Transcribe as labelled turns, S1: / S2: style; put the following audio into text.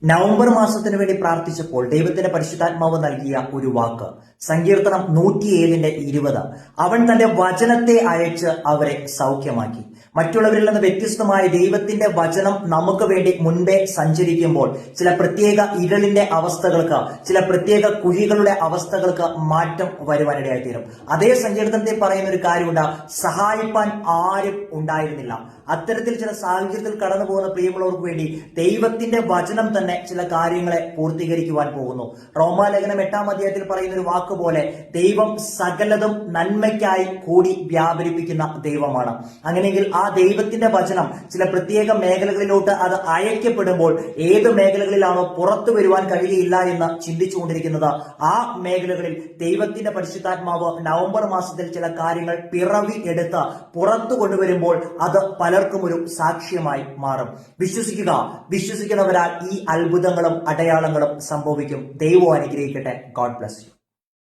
S1: November മാസത്തിന് വേണ്ടി പ്രാർത്ഥിച്ചപ്പോൾ ദൈവത്തിന്റെ പരിശുദ്ധാത്മാവ് നൽകിയ ഒരു വാക്ക് സങ്കീർത്തനം 107:20. അവൻ തന്റെ വചനത്തെ അയച്ച് അവരെ സൗഖ്യമാക്കി. മറ്റുള്ളവരിൽ നിന്ന് വ്യത്യസ്തമായ ദൈവത്തിന്റെ വചനം നമുക്ക് വേണ്ടി മുൻപേ സഞ്ചരിക്കുമ്പോൾ ചില പ്രത്യേക ഇരളിന്റെ അവസ്ഥകൾക്ക്, ചില പ്രത്യേക കുഴികളുടെ അവസ്ഥകൾക്ക് മാറ്റം വരുവാനിടയായിത്തീരും. അതേ സങ്കീർത്തനത്തിൽ പറയുന്ന ഒരു കാര്യമുണ്ട്, സഹായിപ്പാൻ ആരും ഉണ്ടായിരുന്നില്ല. അത്തരത്തിൽ ചില സാഹചര്യത്തിൽ കടന്നു പോകുന്ന പ്രിയമുള്ളവർക്ക് വേണ്ടി ദൈവത്തിന്റെ വചനം തന്നെ ചില കാര്യങ്ങളെ പൂർത്തീകരിക്കുവാൻ പോകുന്നു. റോമാലേഖനം 8-ാം അധ്യായത്തിൽ പറയുന്ന ഒരു വാക്ക് പോലെ ദൈവം സകലതും നന്മയ്ക്കായി കൂടി വ്യാപരിപ്പിക്കുന്ന ദൈവമാണ്. അങ്ങനെയെങ്കിൽ ആ ദൈവത്തിന്റെ വചനം ചില പ്രത്യേക മേഖലകളിലോട്ട് അത് അയക്കപ്പെടുമ്പോൾ ഏത് മേഖലകളിലാണോ പുറത്തു വരുവാൻ കഴിയുകയില്ല എന്ന് ചിന്തിച്ചുകൊണ്ടിരിക്കുന്നത്, ആ മേഖലകളിൽ ദൈവത്തിന്റെ പരിശുദ്ധാത്മാവ് നവംബർ മാസത്തിൽ ചില കാര്യങ്ങൾ പിറവി എടുത്ത് പുറത്തു കൊണ്ടുവരുമ്പോൾ അത് പലർക്കും ഒരു സാക്ഷ്യമായി മാറും. വിശ്വസിക്കുന്നവരാൽ ഈ അത്ഭുതങ്ങളും അടയാളങ്ങളും സംഭവിക്കും. ദൈവം അനുഗ്രഹിക്കട്ടെ. God bless you.